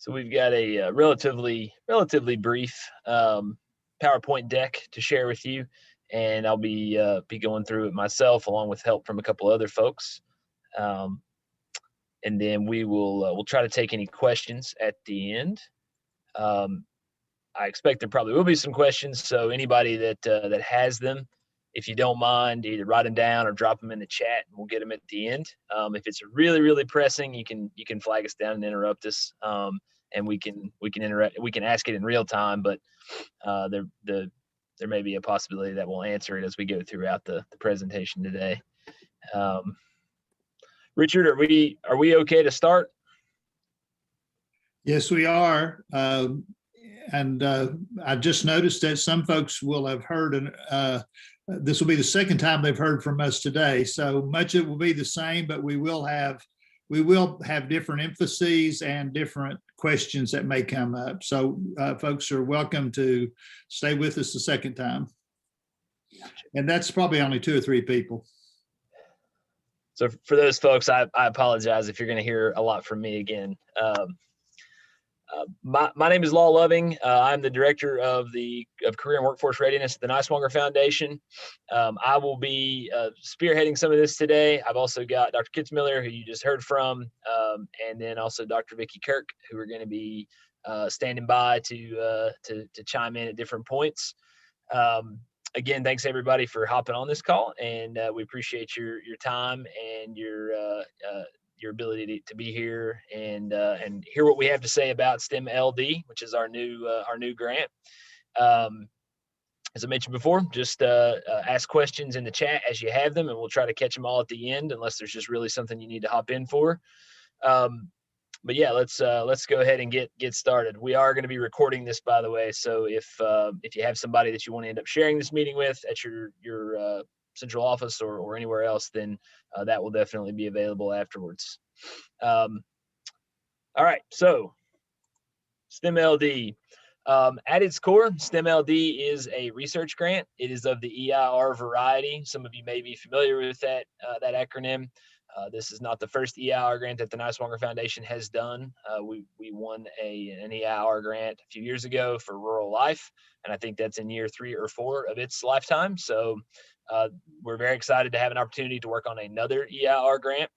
So we've got a relatively brief PowerPoint deck to share with you, and I'll be going through it myself along with help from a couple other folks. And then we'll try to take any questions at the end. I expect there probably will be some questions, so anybody that has them, if you don't mind, either write them down or drop them in the chat, and we'll get them at the end. If it's really pressing, you can flag us down and interrupt us, and we can ask it in real time. But there may be a possibility that we'll answer it as we go throughout the presentation today. Richard, are we okay to start? Yes, we are. And I just noticed that some folks will have heard, and this will be the second time they've heard from us today. So much it will be the same, but we will have different emphases and different questions that may come up. So folks are welcome to stay with us the second time. And that's probably only 2 or 3 people. So for those folks, I apologize if you're going to hear a lot from me again. My name is Law Loving. I'm the director of Career and Workforce Readiness at the Niswonger Foundation. I will be spearheading some of this today. I've also got Dr. Kitzmiller, who you just heard from, and then also Dr. Dricki Kirk, who are going to be standing by to chime in at different points. Again, thanks everybody for hopping on this call, and we appreciate your time and your ability to be here and hear what we have to say about STEM.LD, which is our new grant. As I mentioned before, just ask questions in the chat as you have them, and we'll try to catch them all at the end, unless there's just really something you need to hop in for. But yeah, let's go ahead and get started. We are going to be recording this, by the way. So if you have somebody that you want to end up sharing this meeting with at your central office or anywhere else, then that will definitely be available afterwards. All right, so STEM.LD. At its core, STEM.LD is a research grant. It is of the EIR variety. Some of you may be familiar with that acronym. This is not the first EIR grant that the Niswonger Foundation has done. We won an EIR grant a few years ago for rural life, and I think that's in year 3 or 4 of its lifetime. So we're very excited to have an opportunity to work on another EIR grant.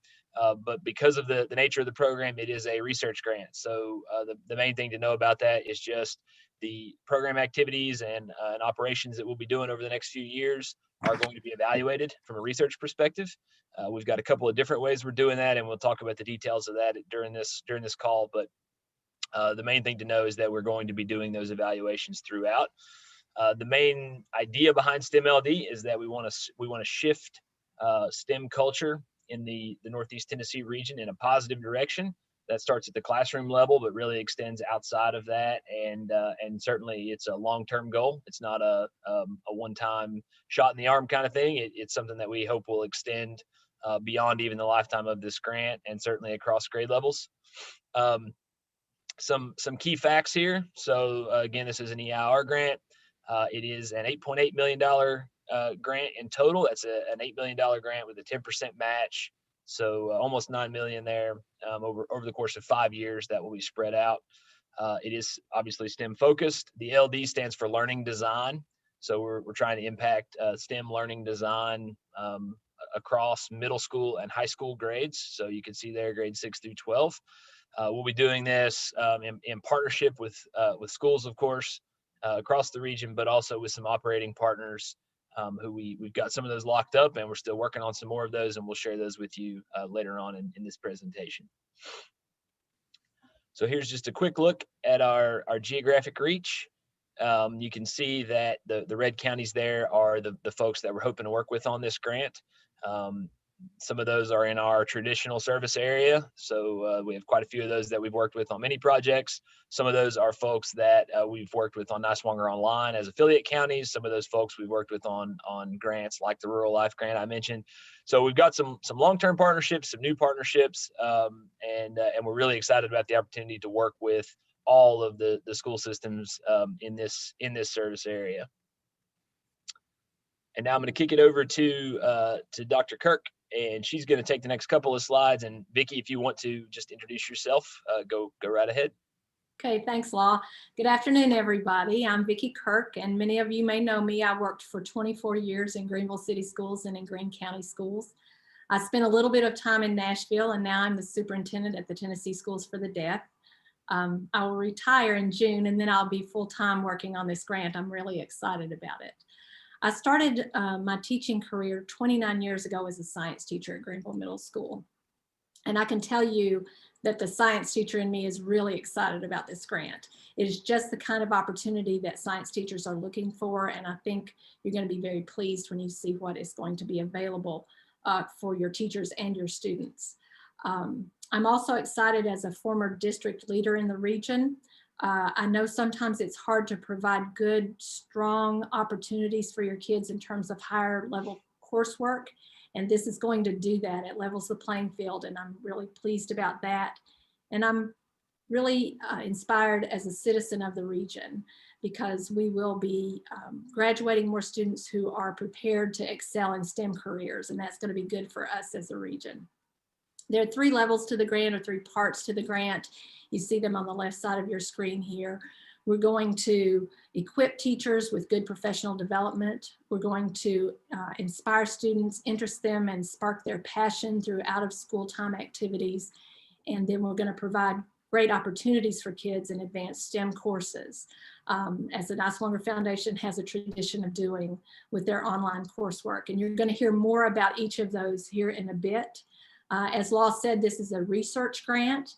But because of the nature of the program, it is a research grant. So the main thing to know about that is just the program activities and operations that we'll be doing over the next few years are going to be evaluated from a research perspective. We've got a couple of different ways we're doing that, and we'll talk about the details of that during this call. But the main thing to know is that we're going to be doing those evaluations throughout. The main idea behind STEM.LD is that we want to shift STEM culture in the Northeast Tennessee region in a positive direction. That starts at the classroom level, but really extends outside of that. And certainly it's a long-term goal. It's not a one-time shot in the arm kind of thing. It's something that we hope will extend beyond even the lifetime of this grant, and certainly across grade levels. Some key facts here. So again, this is an EIR grant. It is an $8.8 million grant in total. That's an $8 million grant with a 10% match. So almost $9 million there over the course of 5 years that will be spread out. It is obviously STEM focused. The LD stands for learning design. So we're trying to impact STEM learning design across middle school and high school grades. So you can see there grades 6 through 12. We'll be doing this in partnership with schools, of course, across the region, but also with some operating partners who we've got some of those locked up, and we're still working on some more of those, and we'll share those with you later on in this presentation. So here's just a quick look at our geographic reach. You can see that the red counties there are the folks that we're hoping to work with on this grant. Some of those are in our traditional service area. So we have quite a few of those that we've worked with on many projects. Some of those are folks that we've worked with on Niswonger Online as affiliate counties. Some of those folks we've worked with on grants like the Rural Life grant I mentioned. So we've got some long-term partnerships, some new partnerships, and we're really excited about the opportunity to work with all of the school systems in this service area. And now I'm going to kick it over to Dr. Kirk, and she's going to take the next couple of slides. And Vicki, if you want to just introduce yourself, go right ahead. Okay, thanks, Law. Good afternoon, everybody. I'm Dricki Kirk, and many of you may know me. I worked for 24 years in Greenville City Schools and in Greene County Schools. I spent a little bit of time in Nashville, and now I'm the superintendent at the Tennessee Schools for the Deaf. I will retire in June, and then I'll be full-time working on this grant. I'm really excited about it. I started my teaching career 29 years ago as a science teacher at Greenville Middle School. And I can tell you that the science teacher in me is really excited about this grant. It is just the kind of opportunity that science teachers are looking for, and I think you're going to be very pleased when you see what is going to be available for your teachers and your students. I'm also excited as a former district leader in the region. I know sometimes it's hard to provide good, strong opportunities for your kids in terms of higher level coursework. And this is going to do that. It levels the playing field, and I'm really pleased about that. And I'm really inspired as a citizen of the region, because we will be graduating more students who are prepared to excel in STEM careers, and that's going to be good for us as a region. There are 3 levels to the grant, or 3 parts to the grant. You see them on the left side of your screen here. We're going to equip teachers with good professional development. We're going to inspire students, interest them, and spark their passion through out-of-school time activities. And then we're going to provide great opportunities for kids in advanced STEM courses, as the Niswonger Foundation has a tradition of doing with their online coursework. And you're going to hear more about each of those here in a bit. As Law said, this is a research grant.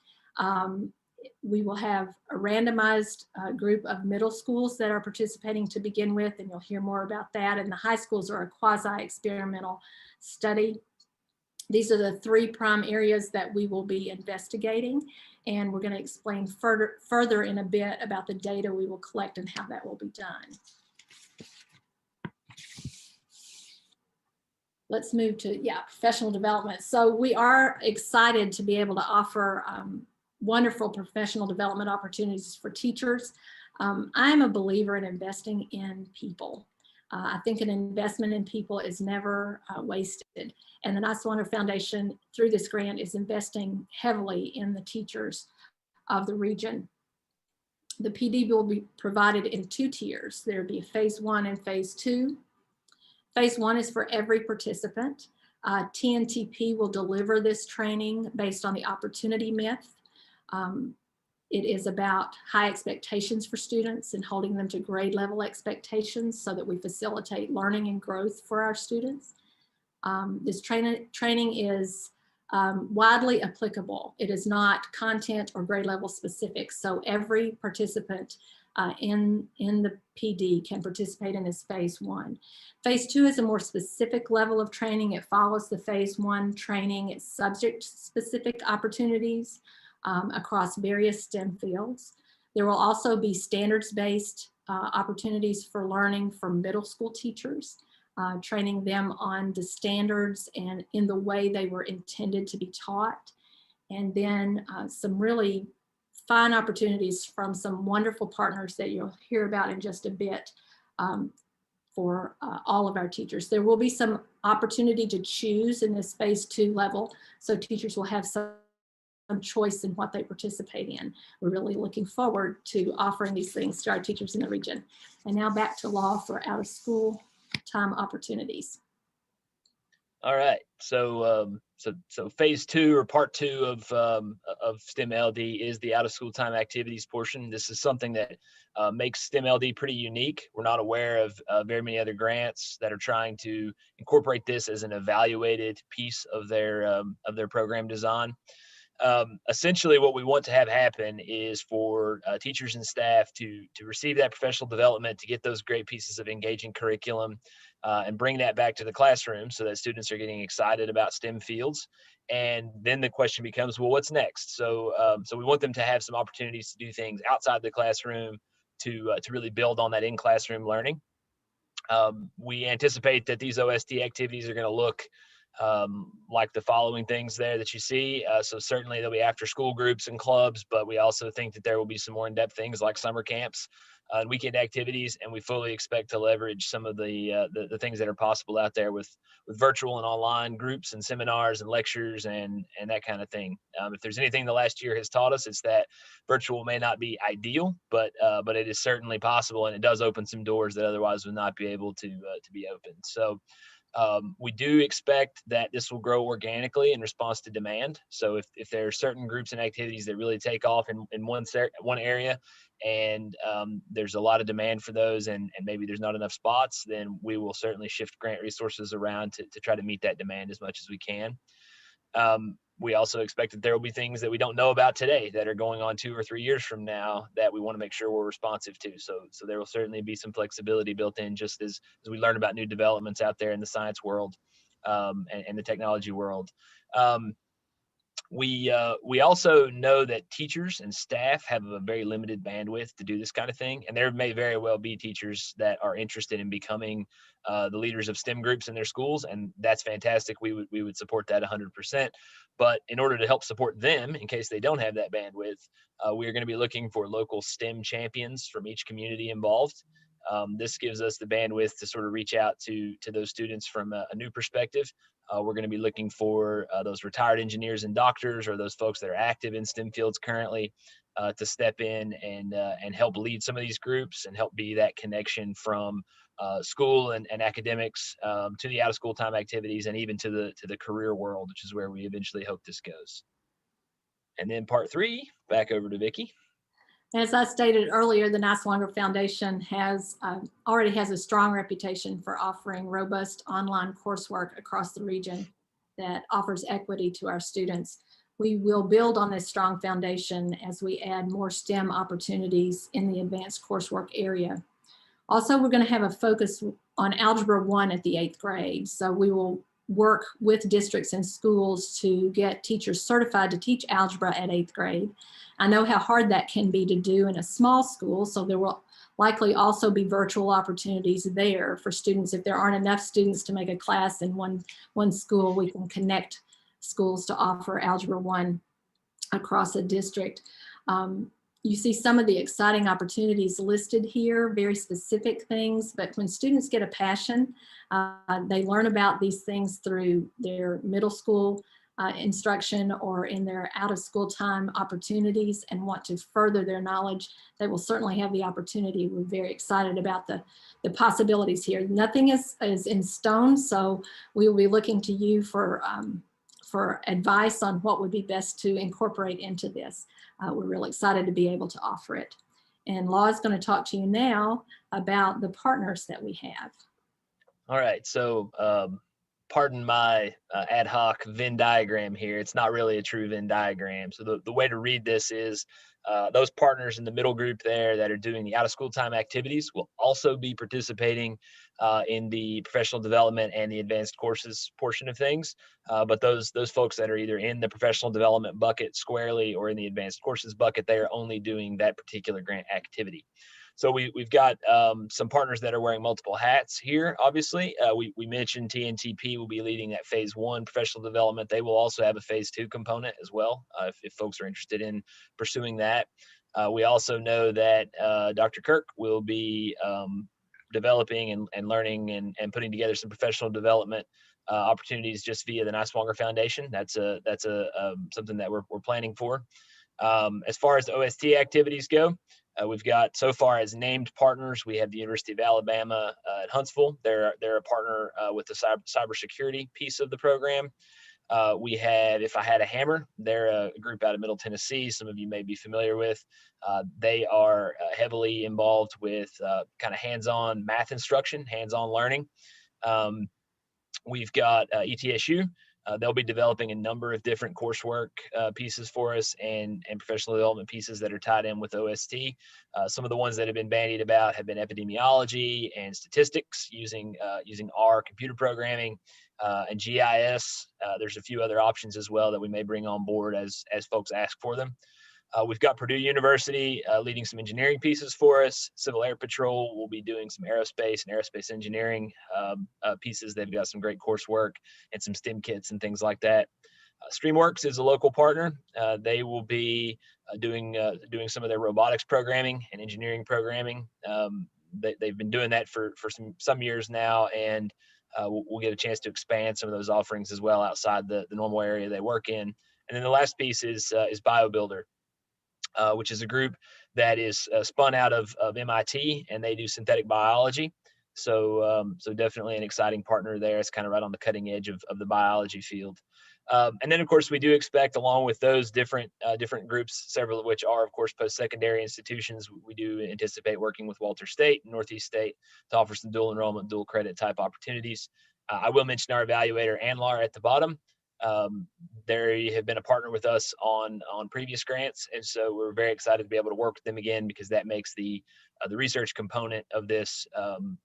We will have a randomized group of middle schools that are participating to begin with, and you'll hear more about that. And the high schools are a quasi-experimental study. These are the 3 prime areas that we will be investigating, and we're going to explain further in a bit about the data we will collect and how that will be done. Let's move to, professional development. So we are excited to be able to offer wonderful professional development opportunities for teachers. I'm a believer in investing in people. I think an investment in people is never wasted. And the Niswonger Foundation, through this grant, is investing heavily in the teachers of the region. The PD will be provided in 2 tiers. There'll be phase 1 and phase 2. Phase 1 is for every participant. TNTP will deliver this training based on the opportunity myth. It is about high expectations for students and holding them to grade level expectations so that we facilitate learning and growth for our students. This training is widely applicable. It is not content or grade level specific, so every participant in the PD can participate in this phase 1. Phase 2 is a more specific level of training. It follows the phase 1 training. It's subject specific opportunities across various STEM fields. There will also be standards-based opportunities for learning for middle school teachers, training them on the standards and in the way they were intended to be taught. And then some really fine opportunities from some wonderful partners that you'll hear about in just a bit for all of our teachers. There will be some opportunity to choose in this phase 2 level, so teachers will have some choice in what they participate in. We're really looking forward to offering these things to our teachers in the region. And now back to Law for out of school time opportunities. All right, so phase 2 or part 2 of STEM.LD is the out of school time activities portion. This is something that makes STEM.LD pretty unique. We're not aware of very many other grants that are trying to incorporate this as an evaluated piece of their program design. Essentially what we want to have happen is for teachers and staff to receive that professional development, to get those great pieces of engaging curriculum and bring that back to the classroom so that students are getting excited about STEM fields. And then the question becomes, well, what's next? So we want them to have some opportunities to do things outside the classroom to really build on that in-classroom learning. We anticipate that these OST activities are going to look like the following things there that you see. So certainly there'll be after school groups and clubs, but we also think that there will be some more in-depth things like summer camps and weekend activities. And we fully expect to leverage some of the things that are possible out there with virtual and online groups and seminars and lectures and that kind of thing. If there's anything the last year has taught us, it's that virtual may not be ideal, but it is certainly possible, and it does open some doors that otherwise would not be able to be opened. So we do expect that this will grow organically in response to demand. So if there are certain groups and activities that really take off in one area, and there's a lot of demand for those, and maybe there's not enough spots, then we will certainly shift grant resources around to try to meet that demand as much as we can. We also expect that there will be things that we don't know about today that are going on 2 or 3 years from now that we want to make sure we're responsive to. So there will certainly be some flexibility built in, just as we learn about new developments out there in the science world and the technology world. We also know that teachers and staff have a very limited bandwidth to do this kind of thing, and there may very well be teachers that are interested in becoming the leaders of STEM groups in their schools, and that's fantastic. We would support that 100%. But in order to help support them, in case they don't have that bandwidth, we are going to be looking for local STEM champions from each community involved. This gives us the bandwidth to sort of reach out to those students from a new perspective. We're going to be looking for those retired engineers and doctors, or those folks that are active in STEM fields currently, to step in and help lead some of these groups and help be that connection from school and academics to the out of school time activities, and even to the career world, which is where we eventually hope this goes. And then part 3, back over to Vicki. As I stated earlier, the Niswonger Foundation already has a strong reputation for offering robust online coursework across the region that offers equity to our students. We will build on this strong foundation as we add more STEM opportunities in the advanced coursework area. Also, we're going to have a focus on Algebra 1 at the 8th grade. So we will work with districts and schools to get teachers certified to teach algebra at 8th grade. I know how hard that can be to do in a small school, so there will likely also be virtual opportunities there for students. If there aren't enough students to make a class in one school, we can connect schools to offer Algebra 1 across a district. You see some of the exciting opportunities listed here, very specific things, but when students get a passion, they learn about these things through their middle school instruction or in their out of school time opportunities and want to further their knowledge, they will certainly have the opportunity. We're very excited about the possibilities here. Nothing is in stone, so we will be looking to you for advice on what would be best to incorporate into this. We're really excited to be able to offer it. And Law is going to talk to you now about the partners that we have. All right, so pardon my ad hoc Venn diagram here. It's not really a true Venn diagram. So the way to read this is those partners in the middle group there that are doing the out of school time activities will also be participating in the professional development and the advanced courses portion of things. But those folks that are either in the professional development bucket squarely or in the advanced courses bucket, they are only doing that particular grant activity. So we've got some partners that are wearing multiple hats here. Obviously, we mentioned TNTP will be leading that phase 1 professional development. They will also have a phase 2 component as well, if folks are interested in pursuing that. We also know that Dr. Kirk will be developing and learning and putting together some professional development opportunities just via the Niswonger Foundation. That's something that we're planning for. As far as the OST activities go, we've got, so far as named partners, we have the University of Alabama at Huntsville. They're a partner with the cybersecurity piece of the program. We have If I Had a Hammer. They're a group out of Middle Tennessee. Some of you may be familiar with. They are heavily involved with kind of hands-on math instruction, hands-on learning. We've got ETSU. They'll be developing a number of different coursework pieces for us and professional development pieces that are tied in with OST. Some of the ones that have been bandied about have been epidemiology and statistics using R, computer programming, and GIS. There's a few other options as well that we may bring on board as folks ask for them. We've got Purdue University leading some engineering pieces for us. Civil Air Patrol will be doing some aerospace and aerospace engineering pieces. They've got some great coursework and some STEM kits and things like that. Streamworks is a local partner. They will be doing some of their robotics programming and engineering programming. They've been doing that for some years now, and we'll get a chance to expand some of those offerings as well outside the normal area they work in. And then the last piece is BioBuilder, which is a group that is spun out of MIT, and they do synthetic biology. So definitely an exciting partner there. It's kind of right on the cutting edge of the biology field. And then, of course, we do expect, along with those different groups, several of which are, of course, post-secondary institutions, we do anticipate working with Walter State and Northeast State to offer some dual enrollment, dual credit type opportunities. I will mention our evaluator, ANLAR, at the bottom. They have been a partner with us on previous grants, and so we're very excited to be able to work with them again, because that makes the research component of this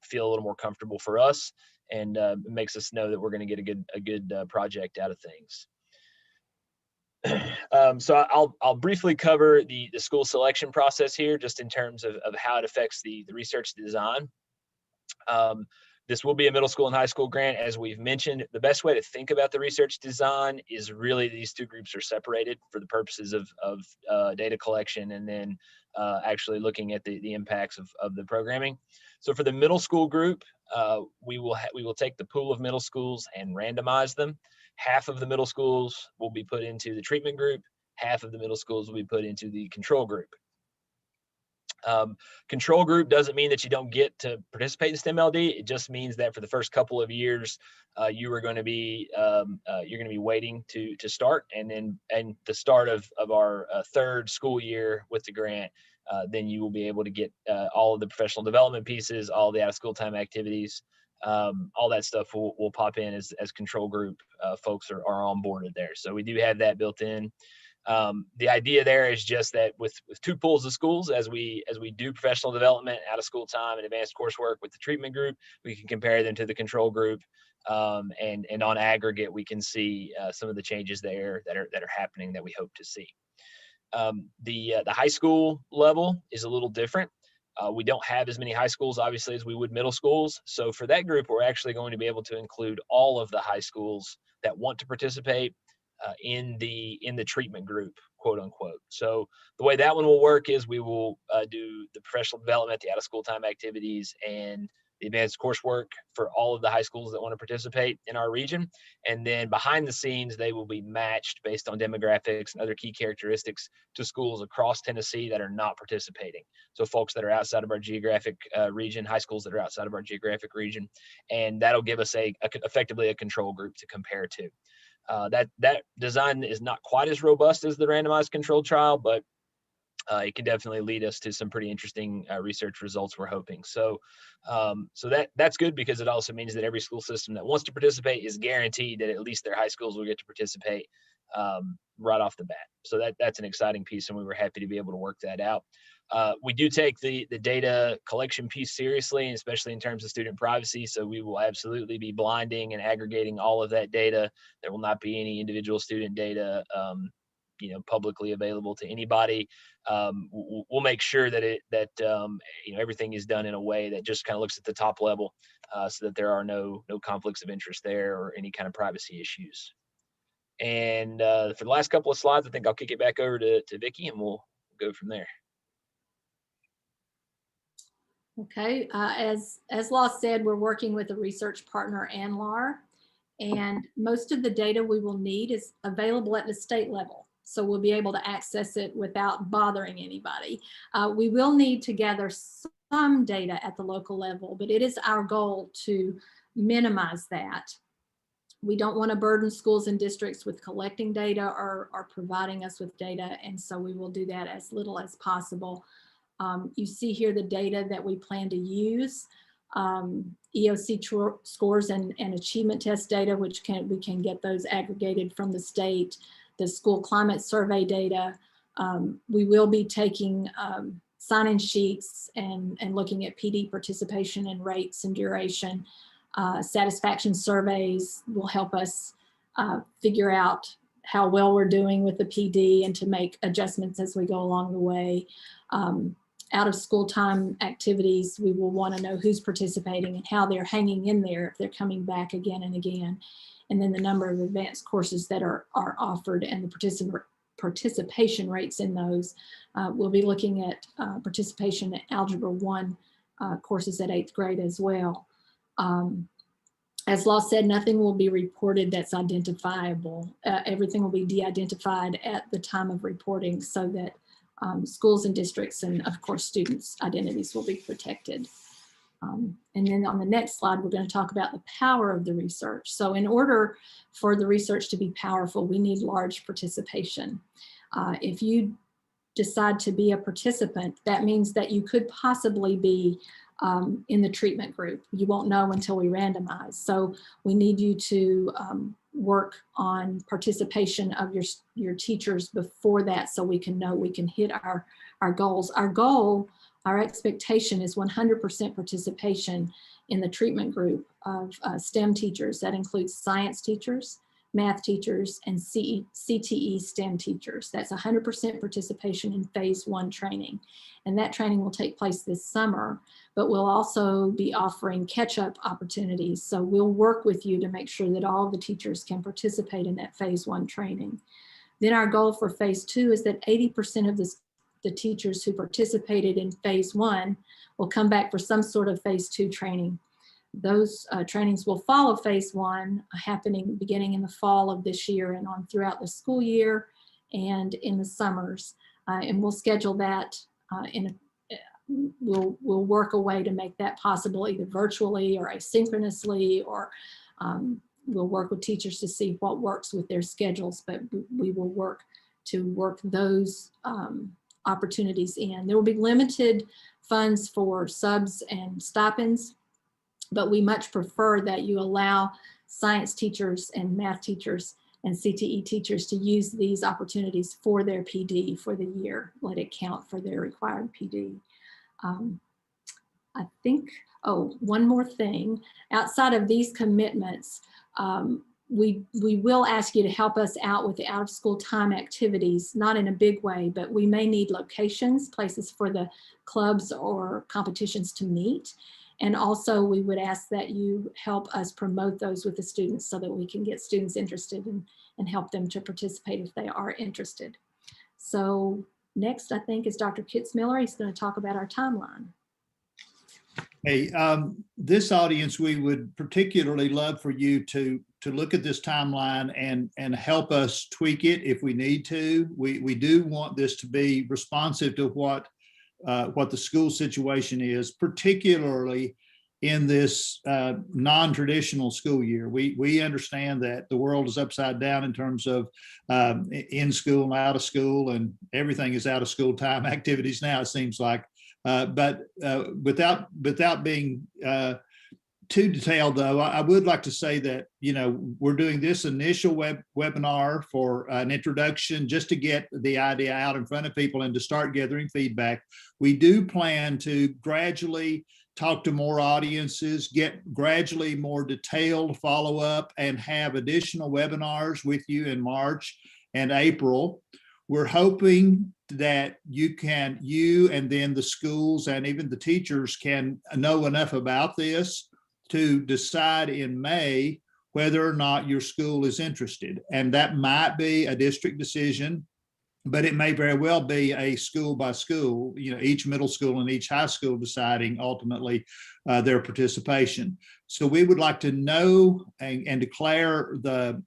feel a little more comfortable for us, and makes us know that we're going to get a good project out of things. So I'll briefly cover the school selection process here, just in terms of how it affects the research design. This will be a middle school and high school grant. As we've mentioned, the best way to think about the research design is really these two groups are separated for the purposes of data collection, and then actually looking at the impacts of the programming. So for the middle school group, we will take the pool of middle schools and randomize them. Half of the middle schools will be put into the treatment group. Half of the middle schools will be put into the control group. Control group doesn't mean that you don't get to participate in STEM.LD. It just means that for the first couple of years, you are going to be waiting to start, and the start of our third school year with the grant, then you will be able to get all of the professional development pieces, all the out of school time activities, all that stuff will pop in as control group folks are onboarded there. So we do have that built in. The idea there is just that with two pools of schools, as we do professional development, out of school time, and advanced coursework with the treatment group, we can compare them to the control group, and on aggregate we can see some of the changes there that are happening that we hope to see. The high school level is a little different. We don't have as many high schools, obviously, as we would middle schools. So for that group, we're actually going to be able to include all of the high schools that want to participate in the treatment group, quote unquote. So the way that one will work is we will do the professional development, the out of school time activities, and the advanced coursework for all of the high schools that want to participate in our region. And then behind the scenes, they will be matched based on demographics and other key characteristics to schools across Tennessee that are not participating. So folks that are outside of our geographic region, high schools that are outside of our geographic region, and that'll give us effectively a control group to compare to. That design is not quite as robust as the randomized controlled trial, but it can definitely lead us to some pretty interesting research results, we're hoping. So that's good, because it also means that every school system that wants to participate is guaranteed that at least their high schools will get to participate right off the bat. So that's an exciting piece, and we were happy to be able to work that out. We do take the data collection piece seriously, especially in terms of student privacy. So we will absolutely be blinding and aggregating all of that data. There will not be any individual student data publicly available to anybody. We'll make sure that everything is done in a way that just kind of looks at the top level, so that there are no conflicts of interest there or any kind of privacy issues. And for the last couple of slides, I think I'll kick it back over to Vicki, and we'll go from there. Okay, as Law said, we're working with a research partner, ANLAR, and most of the data we will need is available at the state level. So we'll be able to access it without bothering anybody. We will need to gather some data at the local level, but it is our goal to minimize that. We don't want to burden schools and districts with collecting data or providing us with data, and so we will do that as little as possible. You see here the data that we plan to use, EOC scores and achievement test data, which we can get those aggregated from the state, the school climate survey data. We will be taking sign-in sheets and looking at PD participation and rates and duration. Satisfaction surveys will help us figure out how well we're doing with the PD and to make adjustments as we go along the way. Out of school time activities, we will want to know who's participating and how they're hanging in there if they're coming back again and again. And then the number of advanced courses that are offered and the participation rates in those. We'll be looking at participation in Algebra 1 courses at 8th grade as well. As Law said, nothing will be reported that's identifiable. Everything will be de-identified at the time of reporting so that schools and districts and of course students' identities will be protected. And then on the next slide, we're going to talk about the power of the research. So in order for the research to be powerful, we need large participation. If you decide to be a participant, that means that you could possibly be in the treatment group. You won't know until we randomize. So we need you to work on participation of your teachers before that so we can know we can hit our goals. Our expectation is 100% participation in the treatment group of STEM teachers. That includes science teachers, math teachers, and CTE STEM teachers. That's 100% participation in phase 1 training. And that training will take place this summer, but we'll also be offering catch-up opportunities. So we'll work with you to make sure that all the teachers can participate in that phase 1 training. Then our goal for phase 2 is that 80% of the teachers who participated in phase 1 will come back for some sort of phase 2 training. Those trainings will follow phase 1, happening beginning in the fall of this year and on throughout the school year and in the summers. And we'll schedule that we'll work a way to make that possible either virtually or asynchronously, or we'll work with teachers to see what works with their schedules, but we will work those opportunities in. There will be limited funds for subs and stipends, but we much prefer that you allow science teachers and math teachers and CTE teachers to use these opportunities for their PD for the year. Let it count for their required PD. I think, one more thing. Outside of these commitments, we will ask you to help us out with the out of school time activities, not in a big way, but we may need locations, places for the clubs or competitions to meet. And also we would ask that you help us promote those with the students so that we can get students interested and help them to participate if they are interested. So next, I think, is Dr. Kitzmiller. He's going to talk about our timeline. Hey, this audience, we would particularly love for you to look at this timeline and help us tweak it if we need to. We do want this to be responsive to what the school situation is, particularly in this non-traditional school year. We understand that the world is upside down in terms of in school and out of school, and everything is out of school time activities now, it seems like. But without being too detailed, though, I would like to say that, we're doing this initial webinar for an introduction just to get the idea out in front of people and to start gathering feedback. We do plan to gradually talk to more audiences, get gradually more detailed follow-up, and have additional webinars with you in March and April. We're hoping that you and then the schools and even the teachers can know enough about this to decide in May whether or not your school is interested. And that might be a district decision, but it may very well be a school by school, each middle school and each high school deciding ultimately their participation. So we would like to know and declare the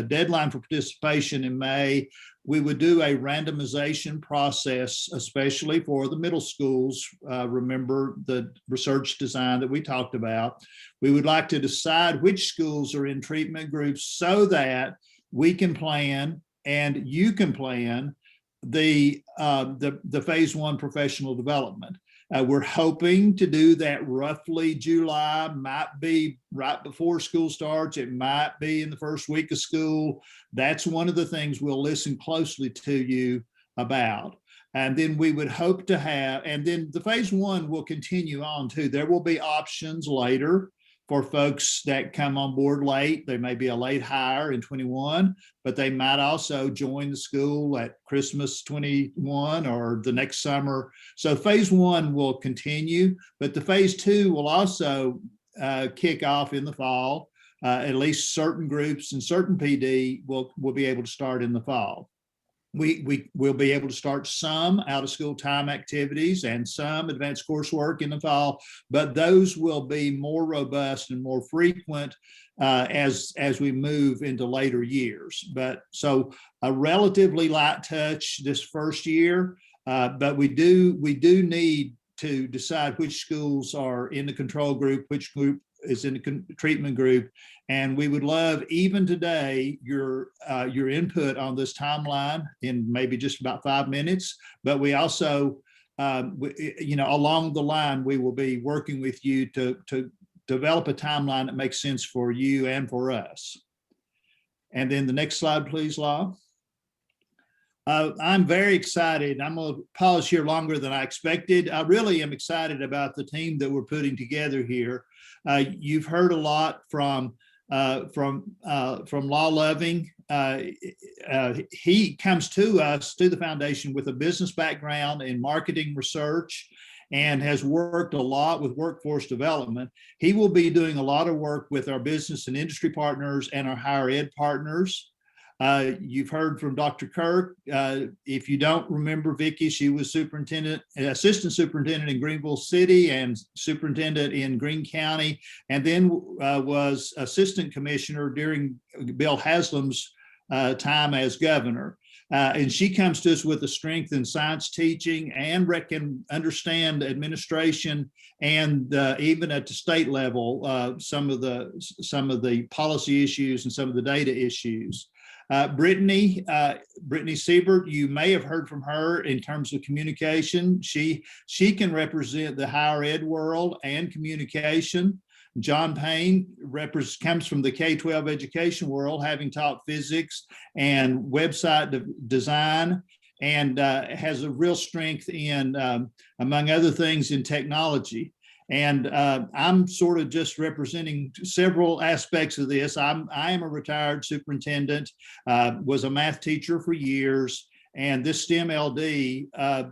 deadline for participation in May. We would do a randomization process, especially for the middle schools. Remember the research design that we talked about. We would like to decide which schools are in treatment groups so that we can plan and you can plan the phase 1 professional development. We're hoping to do that roughly July, might be right before school starts. It might be in the first week of school. That's one of the things we'll listen closely to you about. And then we would hope to have, and then the phase 1 will continue on too. There will be options later for folks that come on board late. They may be a late hire in 21, but they might also join the school at Christmas 21 or the next summer. So phase 1 will continue, but the phase 2 will also kick off in the fall. At least certain groups and certain PD will be able to start in the fall. We will be able to start some out of school time activities and some advanced coursework in the fall, but those will be more robust and more frequent as we move into later years. But so a relatively light touch this first year, but we do need to decide which schools are in the control group, which group is in the treatment group. And we would love, even today, your input on this timeline in maybe just about 5 minutes. But we also, along the line, we will be working with you to develop a timeline that makes sense for you and for us. And then the next slide, please, Law. I'm very excited. I'm going to pause here longer than I expected. I really am excited about the team that we're putting together here. You've heard a lot from Law Loving. He comes to us, to the foundation, with a business background in marketing research and has worked a lot with workforce development. He will be doing a lot of work with our business and industry partners and our higher ed partners. You've heard from Dr. Kirk. If you don't remember Vicki, she was assistant superintendent in Greenville City and superintendent in Greene County, and then was assistant commissioner during Bill Haslam's time as governor. And she comes to us with a strength in science teaching and can understand administration and even at the state level, some of the policy issues and some of the data issues. Brittany Siebert, you may have heard from her in terms of communication. She can represent the higher ed world and communication. John Payne comes from the K-12 education world, having taught physics and website design, and has a real strength in, among other things, in technology. And I'm sort of just representing several aspects of this. I am a retired superintendent, was a math teacher for years, and this STEM.LD,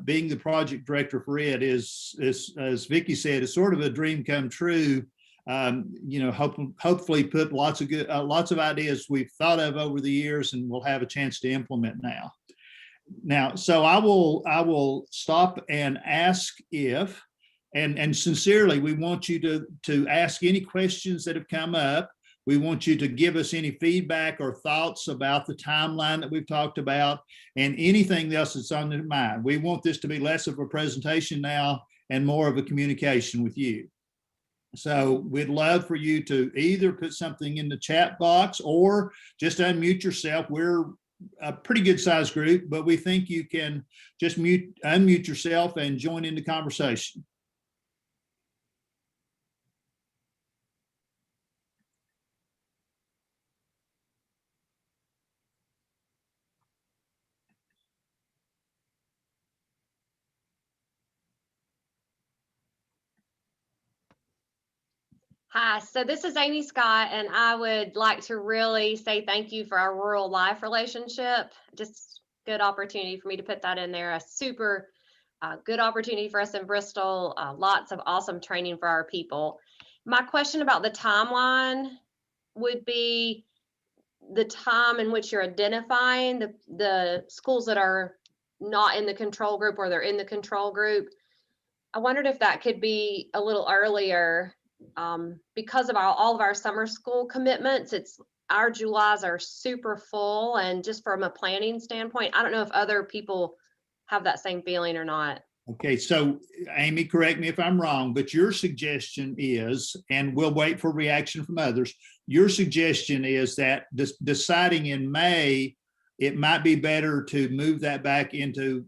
being the project director for it, is as Vicki said, is sort of a dream come true. Hopefully put lots of ideas we've thought of over the years, and we'll have a chance to implement now. So I will stop and ask if. And sincerely, we want you to ask any questions that have come up. We want you to give us any feedback or thoughts about the timeline that we've talked about and anything else that's on your mind. We want this to be less of a presentation now and more of a communication with you. So we'd love for you to either put something in the chat box or just unmute yourself. We're a pretty good sized group, but we think you can just unmute yourself and join in the conversation. Hi, so this is Amy Scott, and I would like to really say thank you for our rural life relationship. Just good opportunity for me to put that in there. A super good opportunity for us in Bristol. Lots of awesome training for our people. My question about the timeline would be the time in which you're identifying the schools that are not in the control group or they're in the control group. I wondered if that could be a little earlier. Because of all of our summer school commitments, our Julys are super full, and just from a planning standpoint, I don't know if other people have that same feeling or not. Okay, so Amy, correct me if I'm wrong, but your suggestion is, and we'll wait for reaction from others, your suggestion is that deciding in May, it might be better to move that back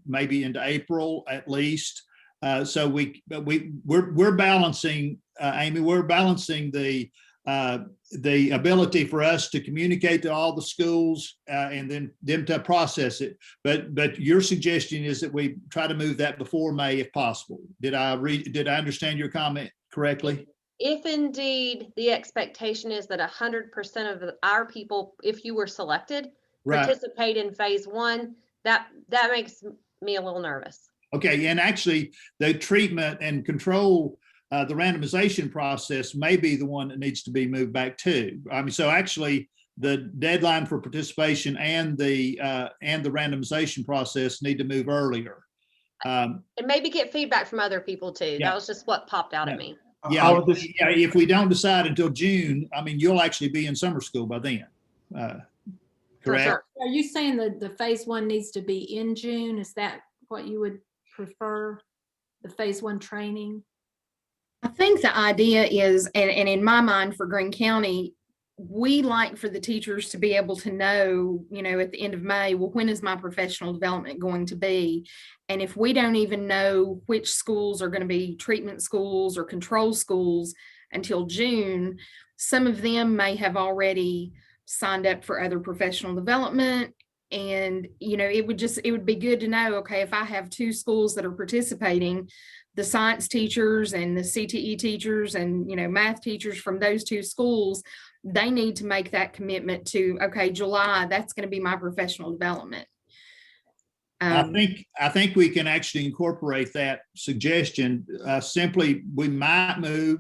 maybe into April at least. So we're balancing, Amy, we're balancing the ability for us to communicate to all the schools and then them to process it. But your suggestion is that we try to move that before May if possible. Did I understand your comment correctly? if indeed the expectation is that 100% of our people, if you were selected, Right. participate in phase one, that makes me a little nervous. Okay, and actually the treatment and control, the randomization process may be the one that needs to be moved back too. I mean, so actually the deadline for participation and the randomization process need to move earlier. And maybe get feedback from other people too. Yeah. That was just what popped out at me. Yeah, if we don't decide until June, I mean, you'll actually be in summer school by then. Correct? Sure. Are you saying that the phase one needs to be in June? Is that what you would prefer, the phase one training? I think the idea is, and in my mind for Greene County, we like for the teachers to be able to know, you know, at the end of May, well, when is my professional development going to be? And if we don't even know which schools are going to be treatment schools or control schools until June, some of them may have already signed up for other professional development. And, you know, it would be good to know, okay, if I have 2 schools that are participating, the science teachers and the CTE teachers and, you know, math teachers from those 2 schools, they need to make that commitment to, okay, July, that's going to be my professional development. I think we can actually incorporate that suggestion. Simply, we might move.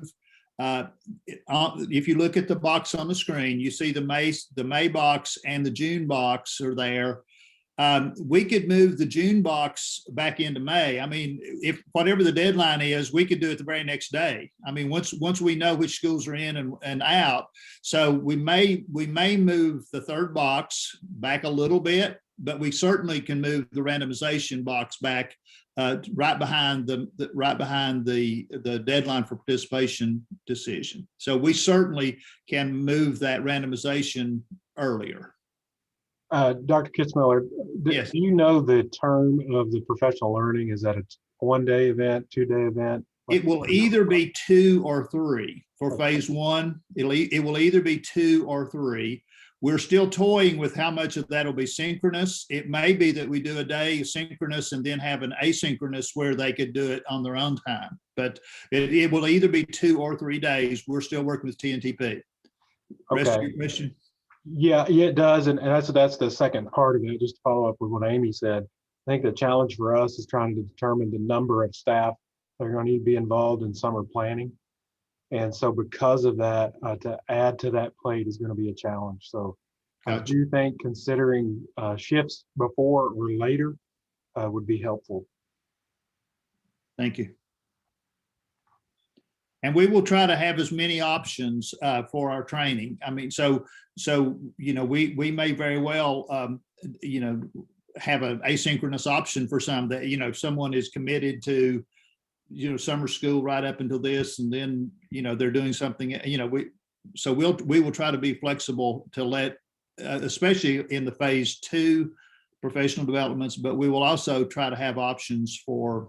If you look at the box on the screen, you see the May box and the June box are there. We could move the June box back into May. I mean, if whatever the deadline is, we could do it the very next day. I mean, once we know which schools are in and out, so we may move the 3rd box back a little bit, but we certainly can move the randomization box back right behind the deadline for participation decision. So we certainly can move that randomization earlier. Dr. Kitzmiller, Yes. Do you know the term of the professional learning? Is that a 1-day event, 2-day event? It will either be 2 or 3 for phase one. It will either be 2 or 3. We're still toying with how much of that will be synchronous. It may be that we do a day synchronous and then have an asynchronous where they could do it on their own time. But it will either be 2 or 3 days. We're still working with TNTP. Rest of your question? Yeah, it does. And that's the second part of it. Just to follow up with what Amy said, I think the challenge for us is trying to determine the number of staff that are going to need to be involved in summer planning. And so because of that, to add to that plate is going to be a challenge. So I do think considering shifts before or later would be helpful. Thank you. And we will try to have as many options for our training. I mean, so you know, we may very well you know, have an asynchronous option for some that, you know, if someone is committed to, you know, summer school right up until this, and then, you know, they're doing something, you know, we will try to be flexible to let, especially in the phase 2 professional developments, but we will also try to have options for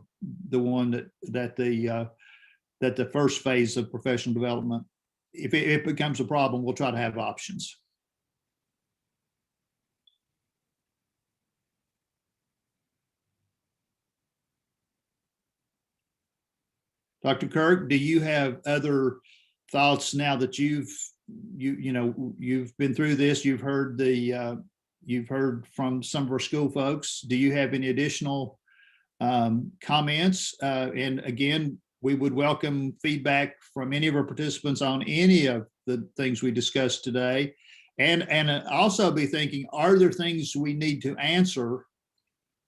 the one that the first phase of professional development, if it becomes a problem, we'll try to have options. Dr. Kirk, do you have other thoughts now that you've been through this? You've heard from some of our school folks. Do you have any additional comments? And again, we would welcome feedback from any of our participants on any of the things we discussed today. And also be thinking, are there things we need to answer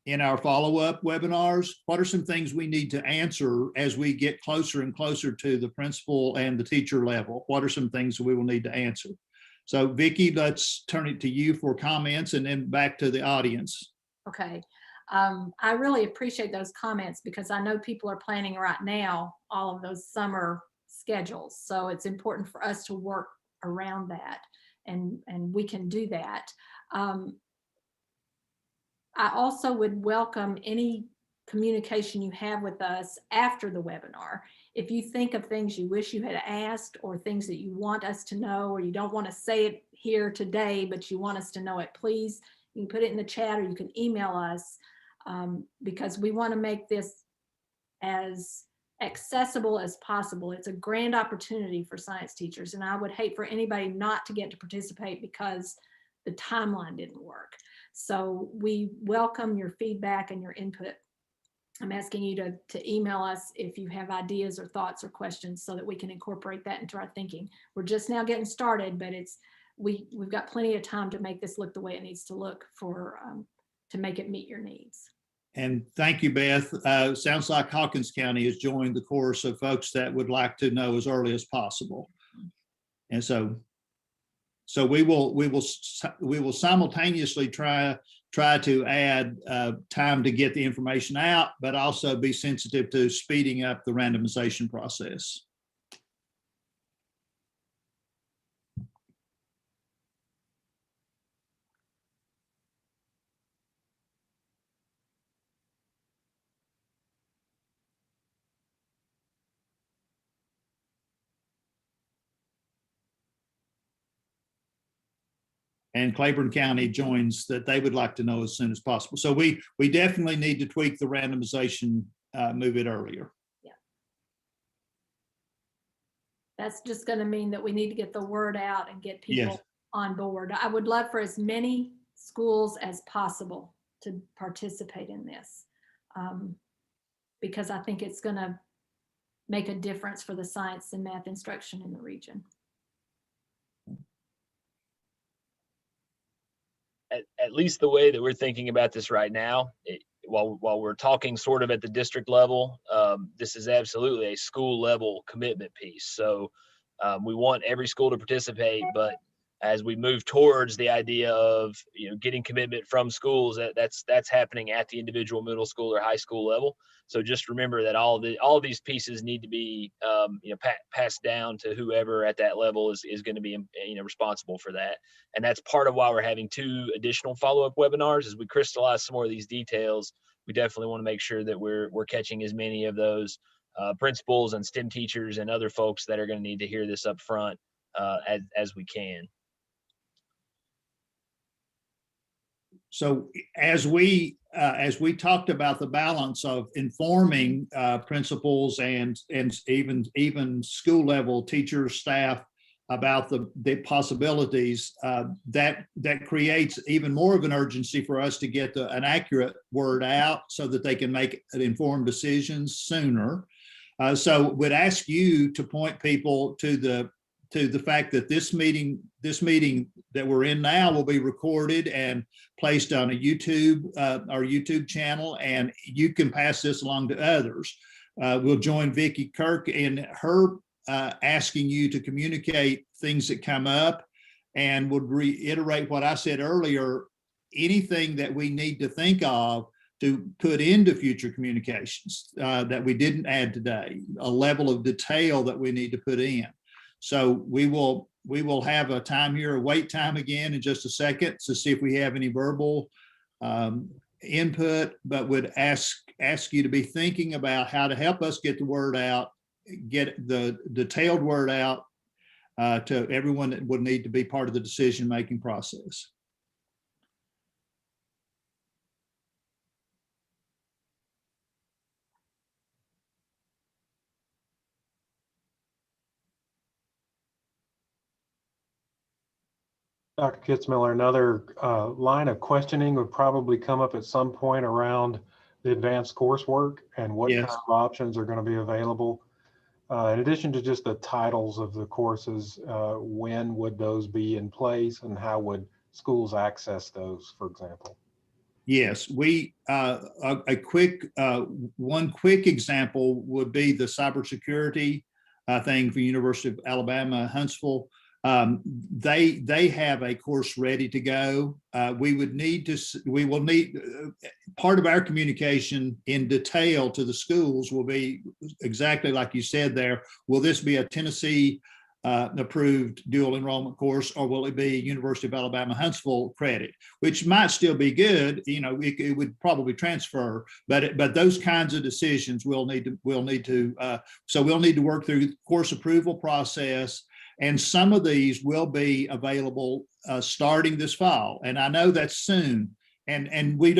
in our follow-up webinars? What are some things we need to answer as we get closer and closer to the principal and the teacher level? What are some things we will need to answer? So Vicki, let's turn it to you for comments and then back to the audience. Okay. I really appreciate those comments because I know people are planning right now all of those summer schedules. So it's important for us to work around that, and we can do that. I also would welcome any communication you have with us after the webinar. If you think of things you wish you had asked or things that you want us to know, or you don't want to say it here today, but you want us to know it, please, you can put it in the chat or you can email us, because we want to make this as accessible as possible. It's a grand opportunity for science teachers, and I would hate for anybody not to get to participate because the timeline didn't work. So we welcome your feedback and your input. I'm asking you to email us if you have ideas or thoughts or questions so that we can incorporate that into our thinking. We're just now getting started, but we've got plenty of time to make this look the way it needs to look to make it meet your needs. And thank you, Beth. Sounds like Hawkins County has joined the course of folks that would like to know as early as possible. And so we will simultaneously try to add time to get the information out, but also be sensitive to speeding up the randomization process. And Claiborne County joins that they would like to know as soon as possible. So we definitely need to tweak the randomization, move it earlier. Yeah. That's just going to mean that we need to get the word out and get people on board. I would love for as many schools as possible to participate in this because I think it's going to make a difference for the science and math instruction in the region. At least the way that we're thinking about this right now, while we're talking sort of at the district level, this is absolutely a school level commitment piece. So we want every school to participate, but as we move towards the idea of getting commitment from schools, that's happening at the individual middle school or high school level. So just remember that all of these pieces need to be passed down to whoever at that level is going to be responsible for that. And that's part of why we're having 2 additional follow-up webinars. As we crystallize some more of these details, we definitely want to make sure that we're catching as many of those principals and STEM teachers and other folks that are going to need to hear this up front as we can. So as we talked about the balance of informing principals and even school level teachers, staff about the possibilities, that creates even more of an urgency for us to get an accurate word out so that they can make informed decisions sooner. So would ask you to point people to the fact that this meeting that we're in now will be recorded and placed on a our YouTube channel, and you can pass this along to others. We'll join Dricki Kirk in her asking you to communicate things that come up, and would reiterate what I said earlier, anything that we need to think of to put into future communications that we didn't add today, a level of detail that we need to put in. So we will have a time here, a wait time again in just a second to see if we have any verbal input, but would ask you to be thinking about how to help us get the word out, get the detailed word out to everyone that would need to be part of the decision-making process. Dr. Kitzmiller, another line of questioning would probably come up at some point around the advanced coursework and what kind of options are going to be available. In addition to just the titles of the courses, when would those be in place and how would schools access those, for example? Yes, one quick example would be the cybersecurity thing for University of Alabama, Huntsville. They have a course ready to go. We will need part of our communication in detail to the schools will be exactly like you said there. Will this be a Tennessee approved dual enrollment course, or will it be University of Alabama Huntsville credit, which might still be good? It would probably transfer, but those kinds of decisions we'll need to work through the course approval process. And some of these will be available starting this fall. And I know that's soon. And we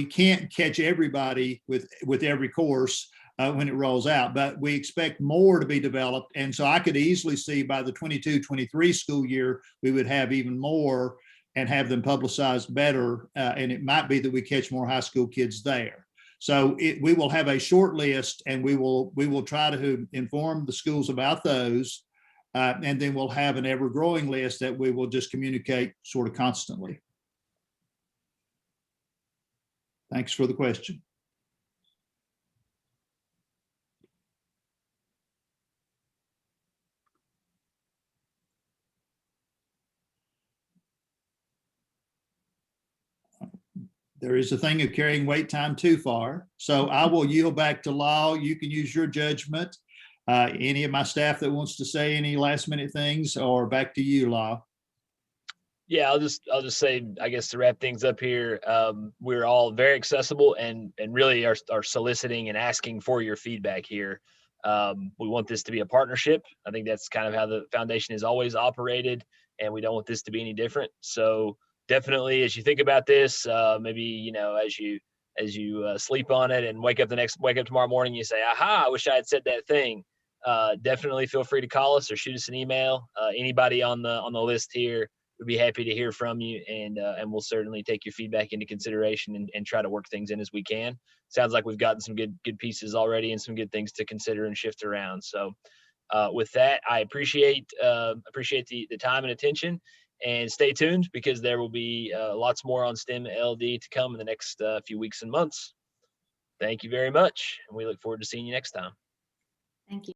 can't catch everybody with every course. when it rolls out, but we expect more to be developed. And so I could easily see by the 22-23 school year, we would have even more and have them publicized better. And it might be that we catch more high school kids there. So we will have a short list, and we will try to inform the schools about those. And then we'll have an ever-growing list that we will just communicate sort of constantly. Thanks for the question. There is a thing of carrying wait time too far. So I will yield back to Law. You can use your judgment. Any of my staff that wants to say any last minute things, or back to you, Law. Yeah, I'll just say, I guess, to wrap things up here, we're all very accessible and really are soliciting and asking for your feedback here. We want this to be a partnership. I think that's kind of how the foundation has always operated, and we don't want this to be any different. So definitely, as you think about this, maybe, you know, as you sleep on it and wake up tomorrow morning, you say, aha, I wish I had said that thing. Definitely feel free to call us or shoot us an email. Anybody on the list here, we'd be happy to hear from you, and we'll certainly take your feedback into consideration and try to work things in as we can. Sounds like we've gotten some good pieces already and some good things to consider and shift around. So with that, I appreciate the time and attention, and stay tuned, because there will be lots more on STEM.LD to come in the next few weeks and months. Thank you very much, and we look forward to seeing you next time. Thank you.